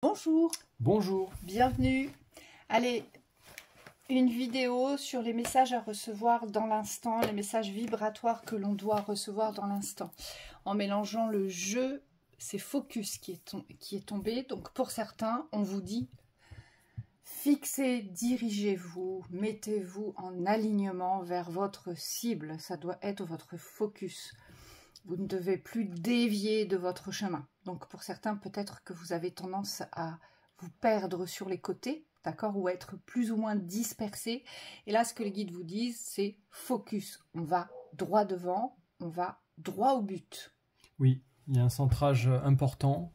Bonjour, Bonjour. bienvenue. Allez, une vidéo sur les messages à recevoir dans l'instant, les messages vibratoires que l'on doit recevoir dans l'instant. En mélangeant le jeu, c'est focus qui est tombé. Donc pour certains, on vous dit fixez, dirigez-vous, mettez-vous en alignement vers votre cible. Ça doit être votre focus. Vous ne devez plus dévier de votre chemin. Donc pour certains, peut-être que vous avez tendance à vous perdre sur les côtés, d'accord, ou être plus ou moins dispersé. Et là, ce que les guides vous disent, c'est focus. On va droit devant, on va droit au but. Oui, il y a un centrage important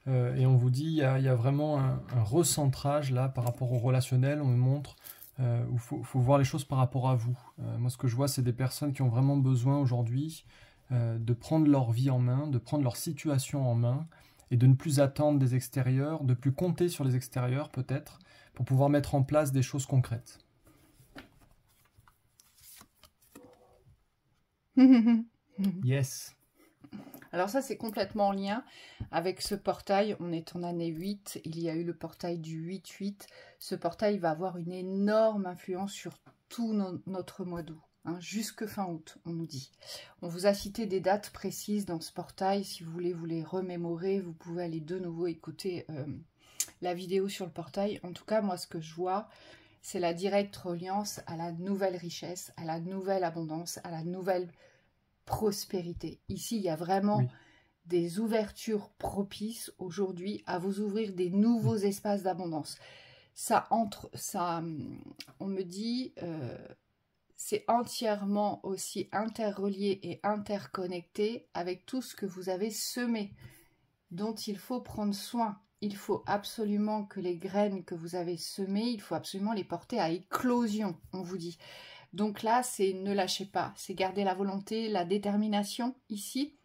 et on vous dit il y a vraiment un recentrage là par rapport au relationnel. On me montre où il faut voir les choses par rapport à vous. Moi, ce que je vois, c'est des personnes qui ont vraiment besoin aujourd'hui de prendre leur vie en main, de prendre leur situation en main et de ne plus attendre des extérieurs, de plus compter sur les extérieurs peut-être, pour pouvoir mettre en place des choses concrètes. Yes. Alors ça, c'est complètement en lien avec ce portail. On est en année 8, il y a eu le portail du 8-8. Ce portail va avoir une énorme influence sur tout notre mois d'août. Jusque fin août, on nous dit. On vous a cité des dates précises dans ce portail. Si vous voulez vous les remémorer, vous pouvez aller de nouveau écouter la vidéo sur le portail. En tout cas, moi, ce que je vois, c'est la directe reliance à la nouvelle richesse, à la nouvelle abondance, à la nouvelle prospérité. Ici, il y a vraiment des ouvertures propices aujourd'hui à vous ouvrir des nouveaux espaces d'abondance. On me dit... c'est entièrement aussi interrelié et interconnecté avec tout ce que vous avez semé, dont il faut prendre soin. Il faut absolument que les graines que vous avez semées, il faut absolument les porter à éclosion, on vous dit. Donc là, c'est ne lâchez pas, c'est garder la volonté, la détermination ici.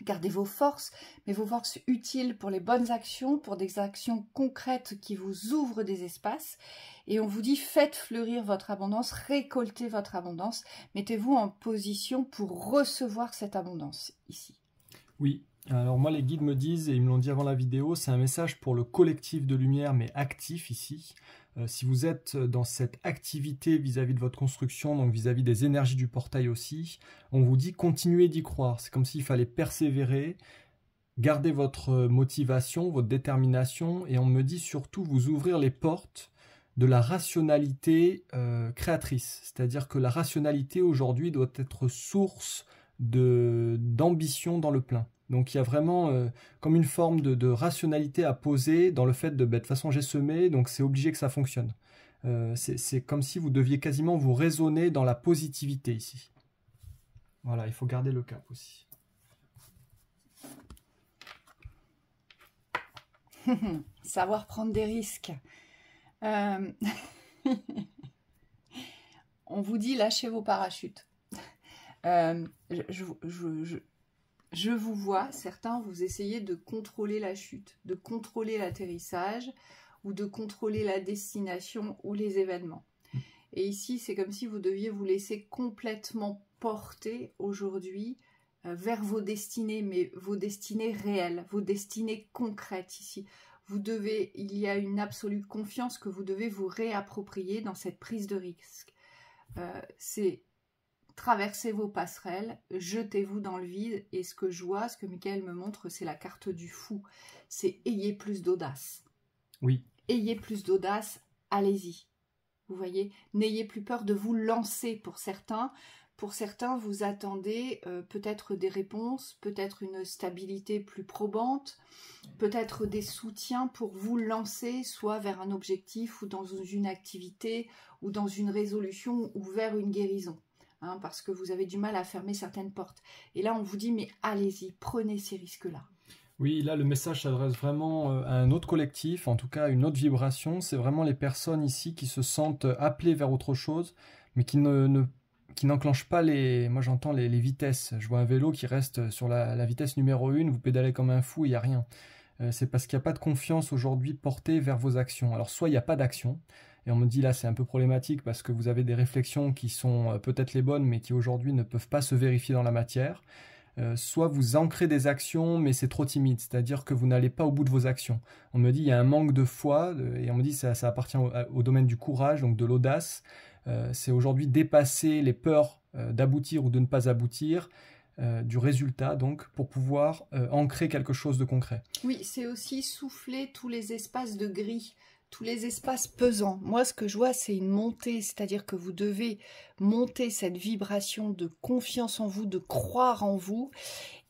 Gardez vos forces, mais vos forces utiles pour les bonnes actions, pour des actions concrètes qui vous ouvrent des espaces. Et on vous dit, faites fleurir votre abondance, récoltez votre abondance, mettez-vous en position pour recevoir cette abondance ici. Oui, alors moi les guides me disent, et ils me l'ont dit avant la vidéo, c'est un message pour le collectif de lumière, mais actif ici. Si vous êtes dans cette activité vis-à-vis de votre construction, donc vis-à-vis des énergies du portail aussi, on vous dit continuez d'y croire. C'est comme s'il fallait persévérer, garder votre motivation, votre détermination, et on me dit surtout vous ouvrir les portes de la rationalité créatrice. C'est-à-dire que la rationalité aujourd'hui doit être source d'ambition dans le plein. Donc il y a vraiment comme une forme de rationalité à poser dans le fait de toute façon j'ai semé, donc c'est obligé que ça fonctionne. C'est comme si vous deviez quasiment vous raisonner dans la positivité ici. Voilà, il faut garder le cap aussi. Savoir prendre des risques. On vous dit lâchez vos parachutes. Je vous vois, certains, vous essayez de contrôler la chute, de contrôler l'atterrissage ou de contrôler la destination ou les événements. Et ici, c'est comme si vous deviez vous laisser complètement porter aujourd'hui vers vos destinées, mais vos destinées réelles, vos destinées concrètes ici. Il y a une absolue confiance que vous devez vous réapproprier dans cette prise de risque. C'est traversez vos passerelles, jetez-vous dans le vide, et ce que je vois, ce que Michael me montre, c'est la carte du fou. C'est ayez plus d'audace. Oui. Ayez plus d'audace, allez-y. Vous voyez, n'ayez plus peur de vous lancer pour certains. Pour certains, vous attendez peut-être des réponses, peut-être une stabilité plus probante, peut-être des soutiens pour vous lancer, soit vers un objectif ou dans une activité ou dans une résolution ou vers une guérison. Parce que vous avez du mal à fermer certaines portes. Et là, on vous dit, mais allez-y, prenez ces risques-là. Oui, là, le message s'adresse vraiment à un autre collectif, en tout cas une autre vibration. C'est vraiment les personnes ici qui se sentent appelées vers autre chose, mais qui n'enclenchent pas les... Moi, j'entends les vitesses. Je vois un vélo qui reste sur la vitesse numéro 1, vous pédalez comme un fou, il n'y a rien. C'est parce qu'il n'y a pas de confiance aujourd'hui portée vers vos actions. Alors, soit il n'y a pas d'action, et on me dit là, c'est un peu problématique parce que vous avez des réflexions qui sont peut-être les bonnes, mais qui aujourd'hui ne peuvent pas se vérifier dans la matière. soit vous ancrez des actions, mais c'est trop timide, c'est-à-dire que vous n'allez pas au bout de vos actions. On me dit il y a un manque de foi, et on me dit ça appartient au domaine du courage, donc de l'audace. C'est aujourd'hui dépasser les peurs d'aboutir ou de ne pas aboutir, du résultat, donc, pour pouvoir ancrer quelque chose de concret. Oui, c'est aussi souffler tous les espaces de gris, tous les espaces pesants. Moi, ce que je vois, c'est une montée, c'est-à-dire que vous devez monter cette vibration de confiance en vous, de croire en vous,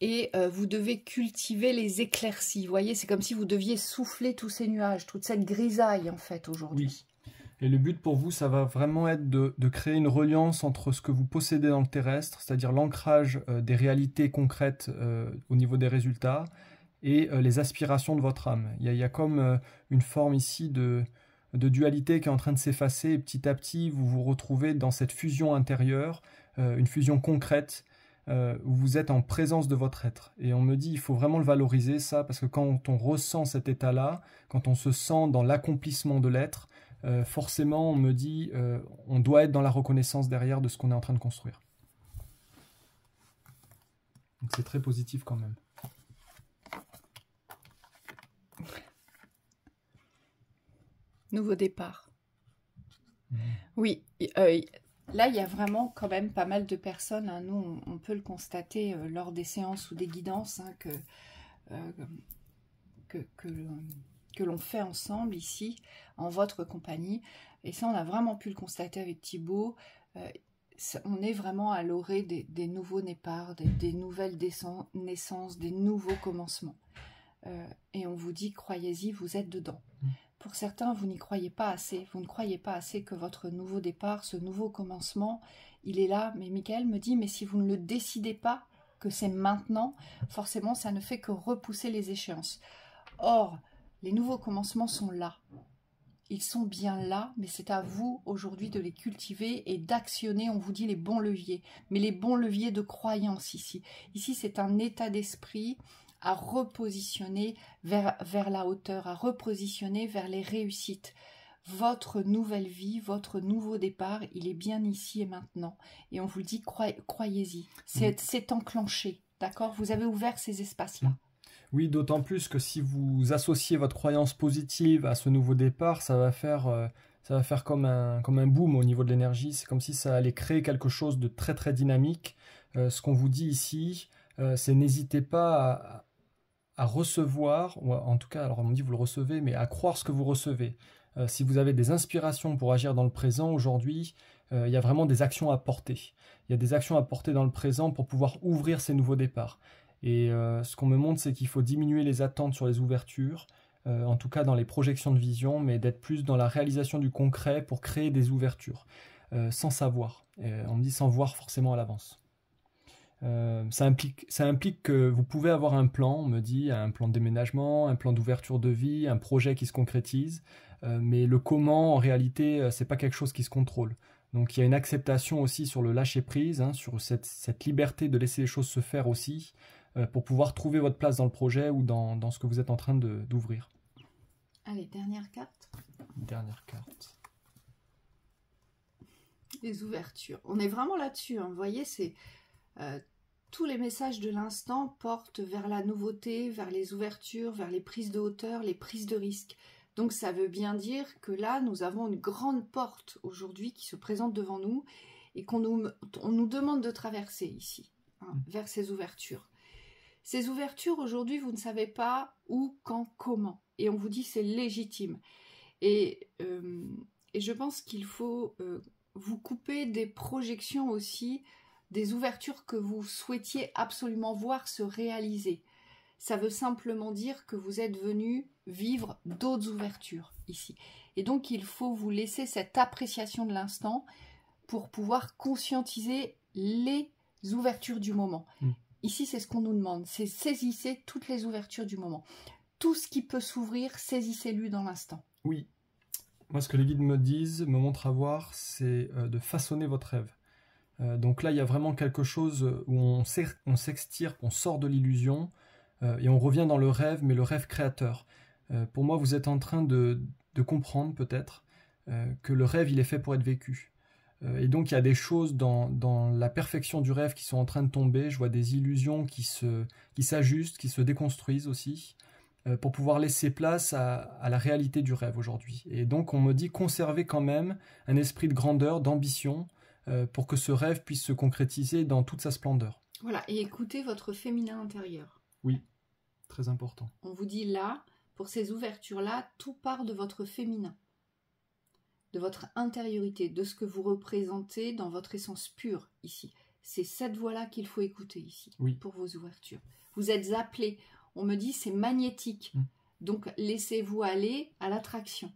et vous devez cultiver les éclaircies. Vous voyez, c'est comme si vous deviez souffler tous ces nuages, toute cette grisaille, en fait, aujourd'hui. Oui. Et le but pour vous, ça va vraiment être de créer une reliance entre ce que vous possédez dans le terrestre, c'est-à-dire l'ancrage des réalités concrètes au niveau des résultats, et les aspirations de votre âme. Il y a comme une forme ici de dualité qui est en train de s'effacer, et petit à petit, vous vous retrouvez dans cette fusion intérieure, une fusion concrète, où vous êtes en présence de votre être. Et on me dit, il faut vraiment le valoriser, ça, parce que quand on ressent cet état-là, quand on se sent dans l'accomplissement de l'être, forcément, on me dit, on doit être dans la reconnaissance derrière de ce qu'on est en train de construire. Donc c'est très positif quand même. Nouveau départ. Oui, là, il y a vraiment quand même pas mal de personnes, hein. Nous, on peut le constater lors des séances ou des guidances, hein, que l'on fait ensemble ici, en votre compagnie. Et ça, on a vraiment pu le constater avec Thibaut. On est vraiment à l'orée des nouveaux départs, des nouvelles naissances, des nouveaux commencements. Et on vous dit, croyez-y, vous êtes dedans. Pour certains, vous n'y croyez pas assez. Vous ne croyez pas assez que votre nouveau départ, ce nouveau commencement, il est là. Mais Michael me dit, mais si vous ne le décidez pas, que c'est maintenant, forcément, ça ne fait que repousser les échéances. Or, les nouveaux commencements sont là. Ils sont bien là, mais c'est à vous aujourd'hui de les cultiver et d'actionner, on vous dit, les bons leviers. Mais les bons leviers de croyance ici. Ici, c'est un état d'esprit à repositionner vers la hauteur, à repositionner vers les réussites. Votre nouvelle vie, votre nouveau départ, il est bien ici et maintenant. Et on vous dit, croyez-y. C'est enclenché, d'accord? Vous avez ouvert ces espaces-là. Oui, d'autant plus que si vous associez votre croyance positive à ce nouveau départ, ça va faire comme un boom au niveau de l'énergie. C'est comme si ça allait créer quelque chose de très très dynamique. Ce qu'on vous dit ici, c'est n'hésitez pas à recevoir, ou en tout cas, alors on me dit vous le recevez, mais à croire ce que vous recevez. Si vous avez des inspirations pour agir dans le présent aujourd'hui, il y a vraiment des actions à porter. Il y a des actions à porter dans le présent pour pouvoir ouvrir ces nouveaux départs. Et ce qu'on me montre, c'est qu'il faut diminuer les attentes sur les ouvertures, en tout cas dans les projections de vision, mais d'être plus dans la réalisation du concret pour créer des ouvertures, sans savoir. On me dit sans voir forcément à l'avance. Ça implique que vous pouvez avoir un plan, on me dit, un plan de déménagement, un plan d'ouverture de vie, un projet qui se concrétise, mais le comment, en réalité, c'est pas quelque chose qui se contrôle. Donc il y a une acceptation aussi sur le lâcher-prise, hein, sur cette liberté de laisser les choses se faire aussi, pour pouvoir trouver votre place dans le projet ou dans ce que vous êtes en train d'ouvrir. Allez, dernière carte. Dernière carte. Les ouvertures. On est vraiment là-dessus, hein. Vous voyez, c'est... tous les messages de l'instant portent vers la nouveauté, vers les ouvertures, vers les prises de hauteur, les prises de risque. Donc ça veut bien dire que là, nous avons une grande porte aujourd'hui qui se présente devant nous et on nous demande de traverser ici, hein, vers ces ouvertures. Ces ouvertures, aujourd'hui, vous ne savez pas où, quand, comment. Et on vous dit c'est légitime. Et je pense qu'il faut vous couper des projections aussi, des ouvertures que vous souhaitiez absolument voir se réaliser. Ça veut simplement dire que vous êtes venu vivre d'autres ouvertures ici. Et donc, il faut vous laisser cette appréciation de l'instant pour pouvoir conscientiser les ouvertures du moment. Ici, c'est ce qu'on nous demande, c'est saisissez toutes les ouvertures du moment. Tout ce qui peut s'ouvrir, saisissez-le dans l'instant. Oui. Moi, ce que les guides me disent, me montrent à voir, c'est de façonner votre rêve. Donc là, il y a vraiment quelque chose où on s'extirpe, on sort de l'illusion et on revient dans le rêve, mais le rêve créateur. Pour moi, vous êtes en train de comprendre peut-être que le rêve, il est fait pour être vécu. Et donc il y a des choses dans la perfection du rêve qui sont en train de tomber. Je vois des illusions qui s'ajustent, qui se déconstruisent aussi, pour pouvoir laisser place à la réalité du rêve aujourd'hui. Et donc on me dit conserver quand même un esprit de grandeur, d'ambition, pour que ce rêve puisse se concrétiser dans toute sa splendeur. Voilà, et écoutez votre féminin intérieur. Oui, très important. On vous dit là, pour ces ouvertures-là, tout part de votre féminin, de votre intériorité, de ce que vous représentez dans votre essence pure ici. C'est cette voix-là qu'il faut écouter ici, oui, pour vos ouvertures. Vous êtes appelés, on me dit c'est magnétique, donc laissez-vous aller à l'attraction.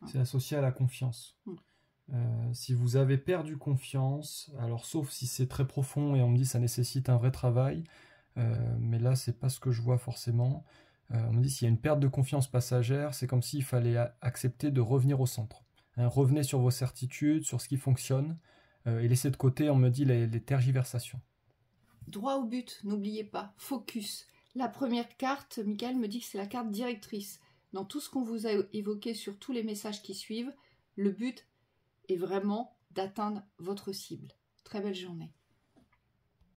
C'est associé à la confiance. Si vous avez perdu confiance, alors sauf si c'est très profond et on me dit ça nécessite un vrai travail, mais là c'est pas ce que je vois forcément. On me dit s'il y a une perte de confiance passagère, c'est comme s'il fallait accepter de revenir au centre. Revenez sur vos certitudes, sur ce qui fonctionne, et laissez de côté, on me dit, les tergiversations. Droit au but, n'oubliez pas, focus. La première carte, Michael me dit que c'est la carte directrice. Dans tout ce qu'on vous a évoqué sur tous les messages qui suivent, le but est vraiment d'atteindre votre cible. Très belle journée.